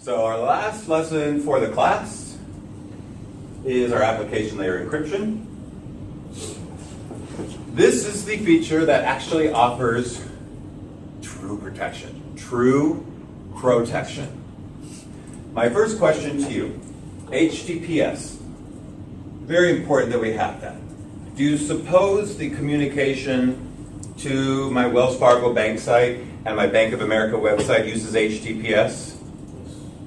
So our last lesson for the class is our application layer encryption. This is the feature that actually offers true protection, true protection. My first question to you, HTTPS, very important that we have that. Do you suppose the communication to my Wells Fargo bank site and my Bank of America website uses HTTPS?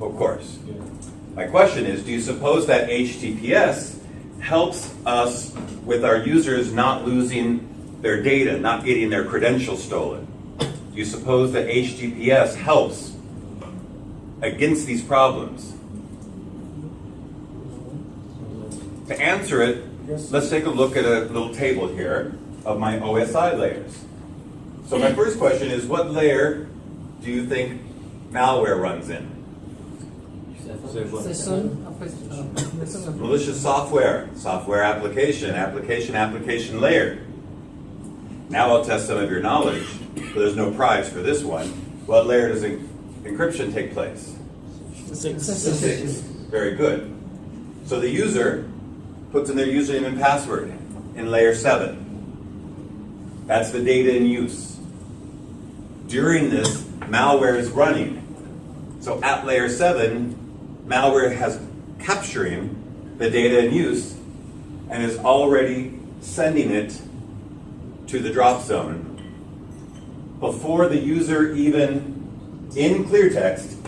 Of course. My question is, do you suppose that HTTPS helps us with our users not losing their data, not getting their credentials stolen? Do you suppose that HTTPS helps against these problems? To answer it, let's take a look at a little table here of my OSI layers. So my first question is, what layer do you think malware runs in? Malicious software, software application, application layer. Now I'll test some of your knowledge, but there's no prize for this one. What layer does encryption take place? 6. Very good. So the user puts in their username and password in layer 7. That's the data in use. During this, malware is running. So at layer 7, malware has capturing the data in use and is already sending it to the drop zone before the user even, in clear text,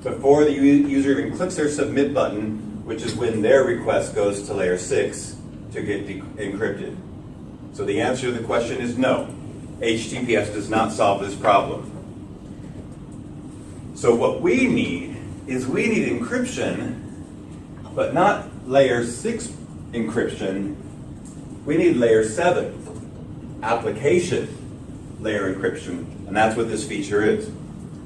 before the user even clicks their submit button, which is when their request goes to layer 6 to get encrypted. So the answer to the question is no. HTTPS does not solve this problem. So what we need is we need encryption, but not layer 6 encryption. We need layer 7, application layer encryption, and that's what this feature is.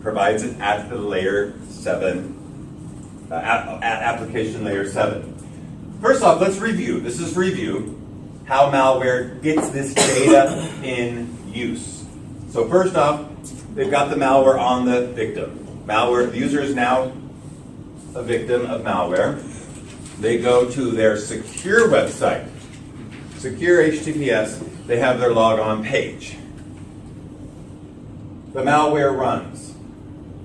Provides it at the layer 7, at application layer 7. First off, let's review. This is review how malware gets this data in use. So first off, they've got the malware on the victim. The user is now a victim of malware. They go to their secure website, secure HTTPS, they have their logon page. The malware runs.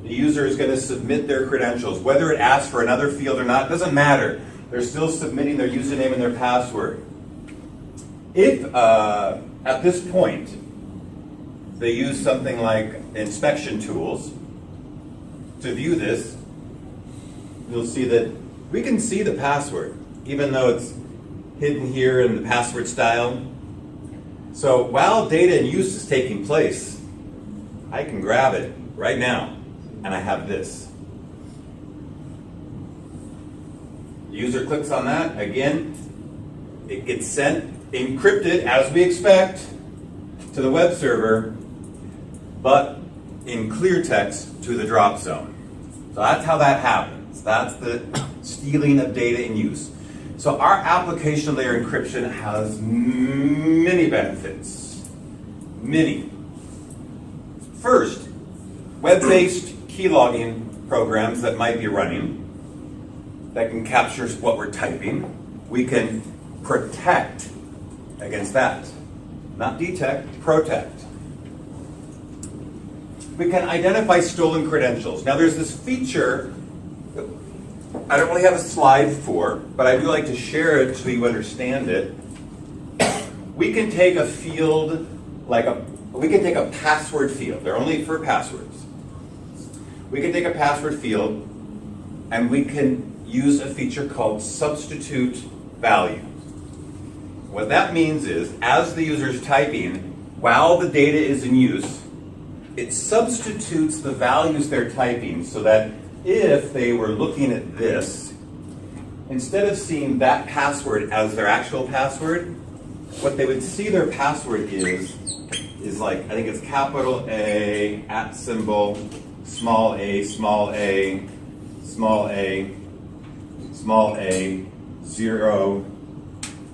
The user is going to submit their credentials. Whether it asks for another field or not, doesn't matter. They're still submitting their username and their password. If, at this point, they use something like inspection tools to view this, you'll see that we can see the password, even though it's hidden here in the password style. So while data in use is taking place, I can grab it right now, and I have this. The user clicks on that, again, it gets sent, encrypted, as we expect, to the web server, but in clear text to the drop zone. So that's how that happens. That's the stealing of data in use. So our application layer encryption has many benefits. Many. First, web-based keylogging programs that might be running that can capture what we're typing. We can protect against that. Not detect, protect. We can identify stolen credentials. Now there's this feature I don't really have a slide for, but I do like to share it so you understand it. We can take a field, we can take a password field. They're only for passwords. We can take a password field and we can use a feature called substitute values. What that means is, as the user is typing, while the data is in use, it substitutes the values they're typing so that if they were looking at this, instead of seeing that password as their actual password, what they would see their password is like, I think it's capital A, @ symbol, small a, small a, small a, small a, 0,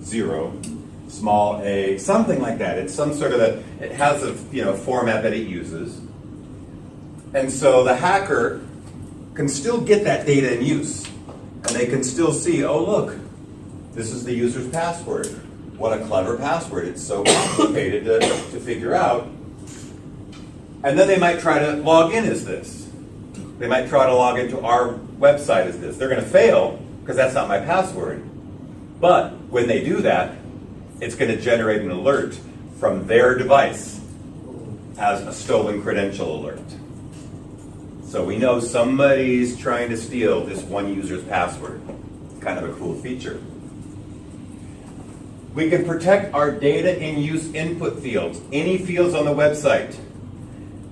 0, small a, something like that. It's some sort of it has a format that it uses. And so the hacker can still get that data in use. And they can still see, oh look, this is the user's password. What a clever password. It's so complicated to figure out. And then they might try to log in as this. They might try to log into our website as this. They're going to fail because that's not my password. But when they do that, it's going to generate an alert from their device as a stolen credential alert. So we know somebody's trying to steal this one user's password. Kind of a cool feature. We can protect our data in use input fields, any fields on the website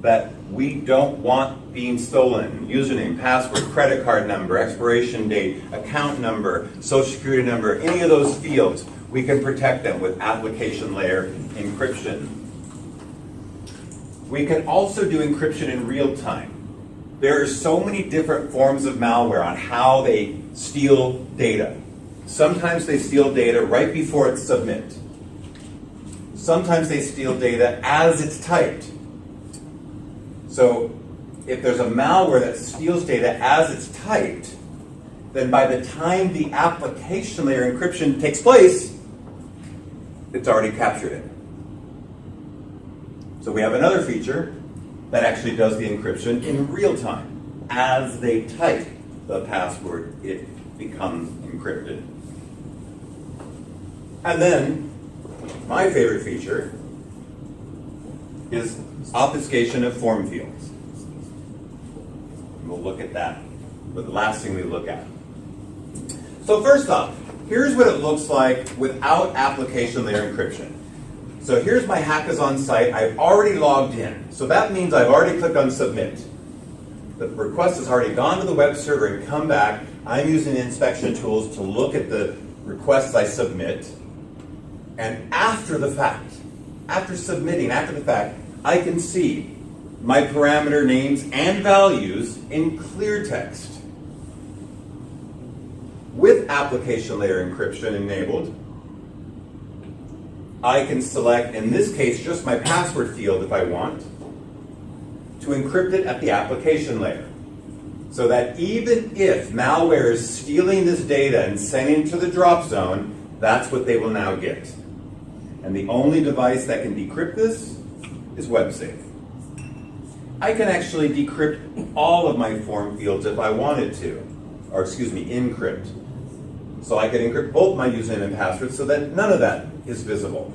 that we don't want being stolen. Username, password, credit card number, expiration date, account number, social security number, any of those fields, we can protect them with application layer encryption. We can also do encryption in real time. There are so many different forms of malware on how they steal data. Sometimes they steal data right before it's submit. Sometimes they steal data as it's typed. So if there's a malware that steals data as it's typed, then by the time the application layer encryption takes place, it's already captured it. So we have another feature that actually does the encryption in real time. As they type the password, it becomes encrypted. And then, my favorite feature is obfuscation of form fields. We'll look at that, but the last thing we look at. So first off, here's what it looks like without application layer encryption. So here's my Hackathon site. I've already logged in. So that means I've already clicked on submit. The request has already gone to the web server and come back. I'm using inspection tools to look at the requests I submit. And after the fact, after submitting, after the fact, I can see my parameter names and values in clear text. With application layer encryption enabled, I can select, in this case, just my password field if I want, to encrypt it at the application layer. So that even if malware is stealing this data and sending it to the drop zone, that's what they will now get. And the only device that can decrypt this is WebSafe. I can actually decrypt all of my form fields if I wanted to, or encrypt. So I can encrypt both my username and password so that none of that is visible.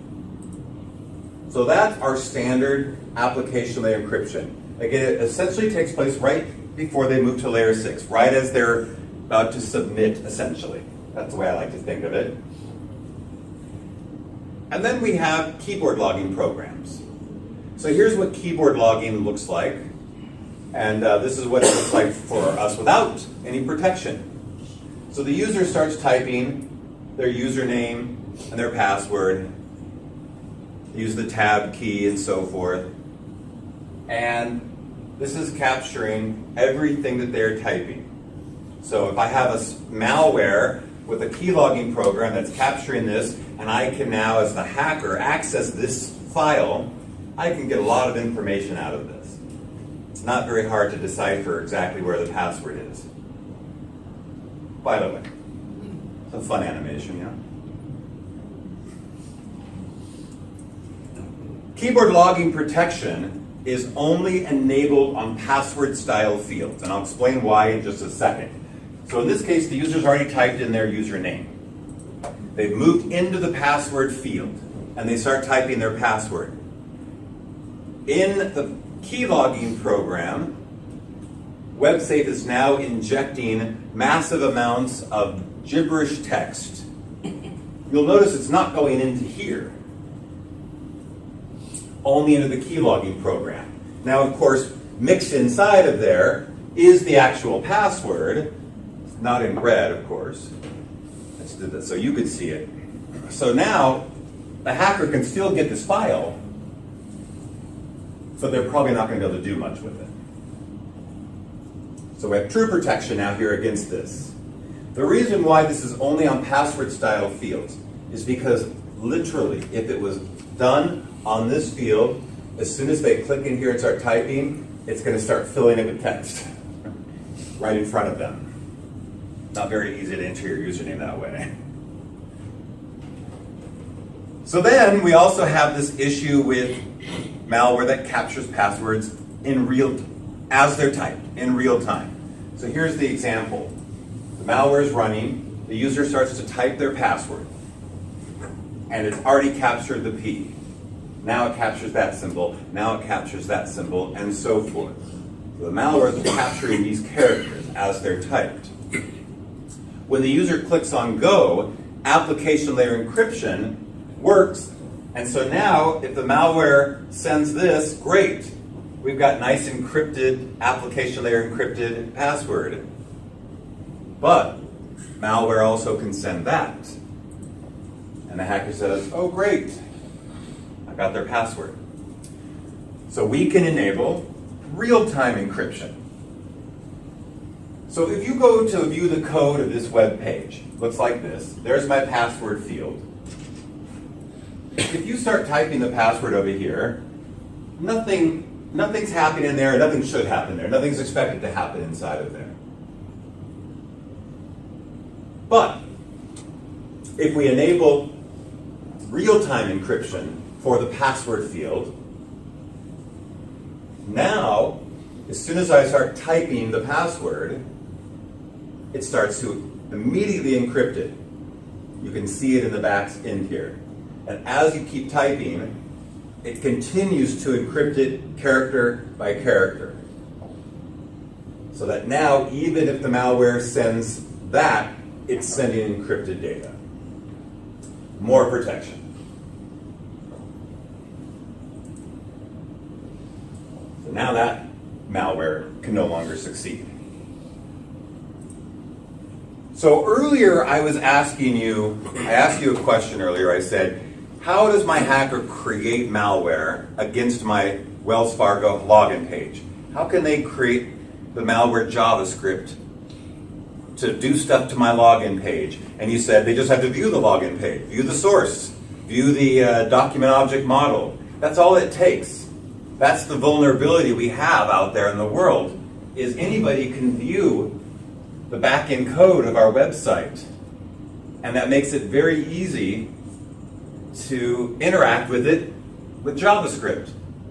So that's our standard application layer encryption. Again, it essentially takes place right before they move to layer 6, right as they're about to submit, essentially. That's the way I like to think of it. And then we have keyboard logging programs. So here's what keyboard logging looks like. And this is what it looks like for us without any protection. So the user starts typing their username and their password, use the tab key and so forth. And this is capturing everything that they're typing. So if I have a malware with a key logging program that's capturing this, and I can now, as the hacker, access this file, I can get a lot of information out of this. It's not very hard to decipher exactly where the password is. By the way, it's a fun animation, yeah? Keyboard logging protection is only enabled on password style fields, and I'll explain why in just a second. So in this case, the user's already typed in their username. They've moved into the password field, and they start typing their password. In the key logging program, WebSafe is now injecting massive amounts of gibberish text. You'll notice it's not going into here, only into the key logging program. Now, of course, mixed inside of there is the actual password, not in red, of course. Let's do this so you could see it. So now, the hacker can still get this file, so they're probably not going to be able to do much with it. So we have true protection now here against this. The reason why this is only on password style fields is because literally, if it was done on this field, as soon as they click in here and start typing, it's going to start filling it with text. right in front of them. Not very easy to enter your username that way. So then we also have this issue with malware that captures passwords as they're typed, in real time. So here's the example. The malware is running, the user starts to type their password, and it's already captured the P. Now it captures that symbol, now it captures that symbol, and so forth. So the malware is capturing these characters as they're typed. When the user clicks on Go, application layer encryption works, and so now if the malware sends this, great. We've got nice encrypted, application layer encrypted password. But malware also can send that. And the hacker says, oh great, I got their password. So we can enable real-time encryption. So if you go to view the code of this web page, looks like this. There's my password field. If you start typing the password over here, nothing's happening in there, nothing should happen there. Nothing's expected to happen inside of there. But if we enable real-time encryption for the password field, now, as soon as I start typing the password, it starts to immediately encrypt it. You can see it in the back end here. And as you keep typing, it continues to encrypt it character by character. So that now, even if the malware sends that, it's sending encrypted data. More protection. So now that malware can no longer succeed. So earlier I asked you a question earlier. I said, how does my hacker create malware against my Wells Fargo login page? How can they create the malware JavaScript to do stuff to my login page? And you said they just have to view the login page, view the source, view the document object model. That's all it takes. That's the vulnerability we have out there in the world, is anybody can view the back-end code of our website. And that makes it very easy to interact with it with JavaScript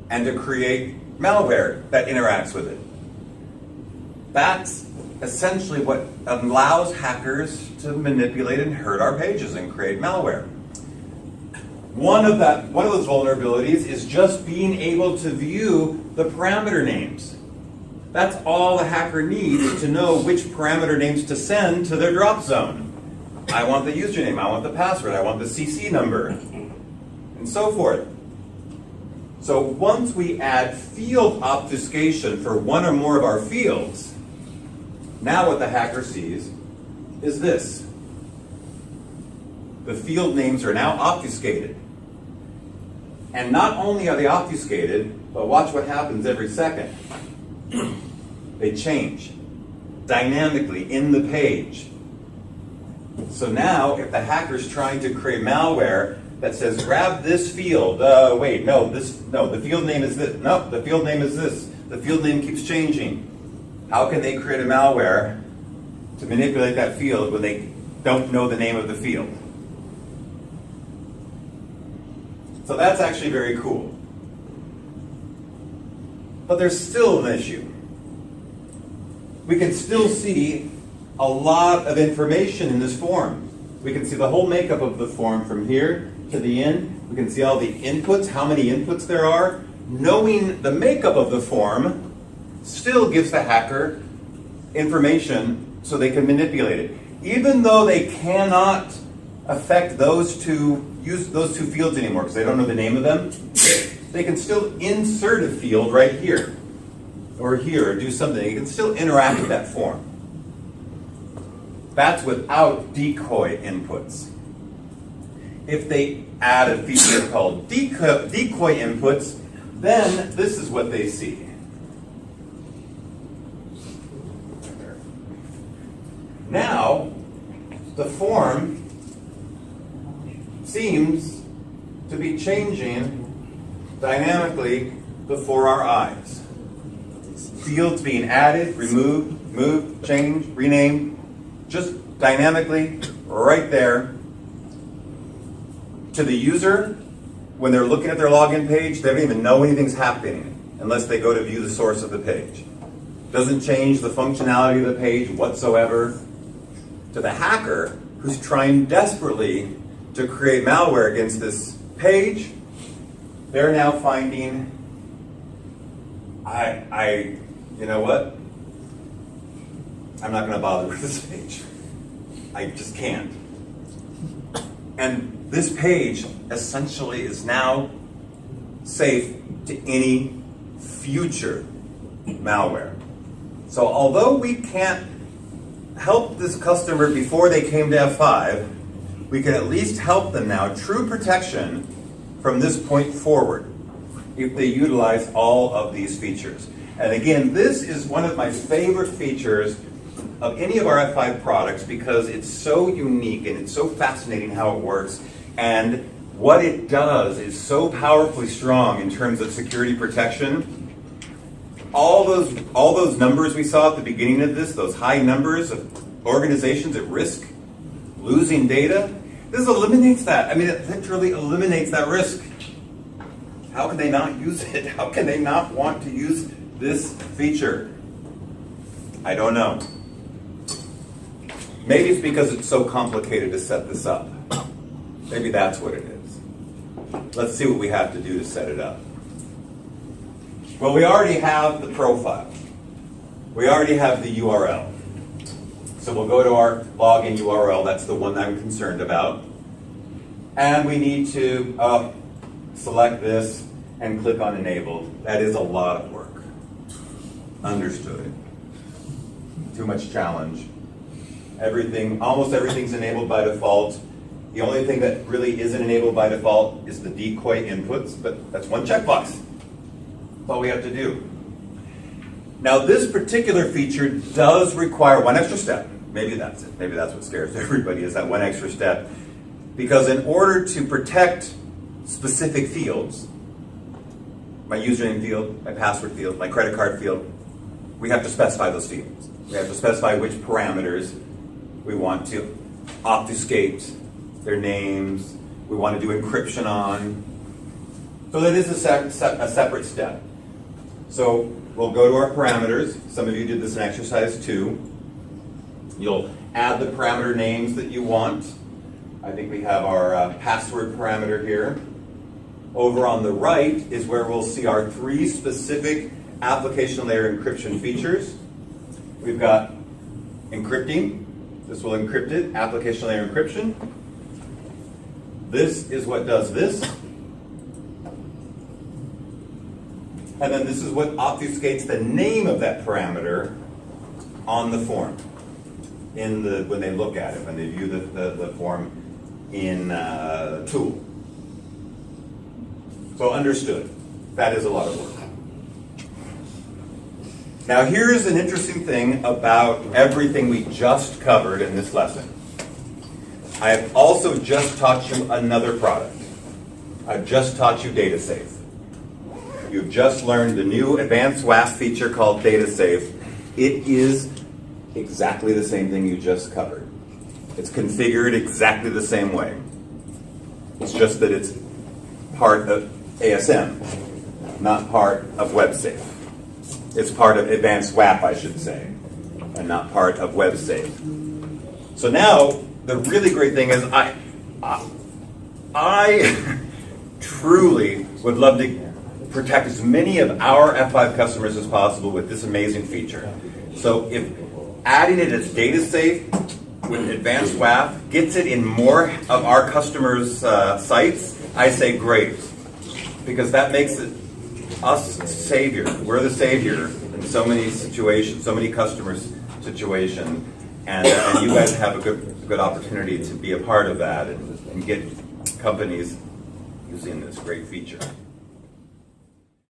and to create malware that interacts with it. That's essentially what allows hackers to manipulate and hurt our pages and create malware. One of those vulnerabilities is just being able to view the parameter names. That's all the hacker needs to know which parameter names to send to their drop zone. I want the username, I want the password, I want the CC number, and so forth. So once we add field obfuscation for one or more of our fields, now what the hacker sees is this. The field names are now obfuscated. And not only are they obfuscated, but watch what happens every second. They change dynamically in the page. So now, if the hacker's trying to create malware that says, grab this field, the field name is this, no, the field name is this, the field name keeps changing. How can they create a malware to manipulate that field when they don't know the name of the field? So that's actually very cool. But there's still an issue. We can still see a lot of information in this form. We can see the whole makeup of the form from here to the end. We can see all the inputs, how many inputs there are. Knowing the makeup of the form still gives the hacker information so they can manipulate it. Even though they cannot affect those two fields anymore because they don't know the name of them, they can still insert a field right here or here or do something. They can still interact with that form. That's without decoy inputs. If they add a feature called decoy inputs, then this is what they see. Now, the form seems to be changing dynamically before our eyes. Fields being added, removed, move, change, rename, just dynamically, right there. To the user, when they're looking at their login page, they don't even know anything's happening unless they go to view the source of the page. Doesn't change the functionality of the page whatsoever. To the hacker, who's trying desperately to create malware against this page, they're now finding, you know what? I'm not going to bother with this page. I just can't. And this page essentially is now safe to any future malware. So although we can't help this customer before they came to F5, we can at least help them now, true protection from this point forward, if they utilize all of these features. And again, this is one of my favorite features of any of our F5 products because it's so unique and it's so fascinating how it works. And what it does is so powerfully strong in terms of security protection. All those numbers we saw at the beginning of this, those high numbers of organizations at risk, losing data, this eliminates that. I mean, it literally eliminates that risk. How can they not use it? How can they not want to use this feature? I don't know. Maybe it's because it's so complicated to set this up. Maybe that's what it is. Let's see what we have to do to set it up. Well, we already have the profile. We already have the URL. So we'll go to our login URL. That's the one I'm concerned about. And we need to select this and click on Enable. That is a lot of work. Understood. Too much challenge. Almost everything's enabled by default. The only thing that really isn't enabled by default is the decoy inputs, but that's one checkbox. That's all we have to do. Now, this particular feature does require one extra step. Maybe that's it. Maybe that's what scares everybody, is that one extra step. Because in order to protect specific fields, my username field, my password field, my credit card field, we have to specify those fields. We have to specify which parameters we want to obfuscate their names, we want to do encryption on. So that is a separate step. So we'll go to our parameters. Some of you did this in exercise 2. You'll add the parameter names that you want. I think we have our password parameter here. Over on the right is where we'll see our 3 specific application layer encryption features. We've got encrypting. This will encrypt it, application layer encryption. This is what does this. And then this is what obfuscates the name of that parameter on the form. When they look at it, when they view the form in tool. So understood. That is a lot of work. Now here's an interesting thing about everything we just covered in this lesson. I have also just taught you another product. I've just taught you DataSafe. You've just learned the new advanced WAF feature called DataSafe. It is exactly the same thing you just covered. It's configured exactly the same way. It's just that it's part of ASM, not part of WebSafe. It's part of advanced WAF, I should say, and not part of WebSafe. So now, the really great thing is I truly would love to protect as many of our F5 customers as possible with this amazing feature. So if adding it as DataSafe with advanced WAF gets it in more of our customers' sites, I say great. Because that makes it us savior. We're the savior in so many situations, so many customers' situations. And you guys have a good opportunity to be a part of that and get companies using this great feature.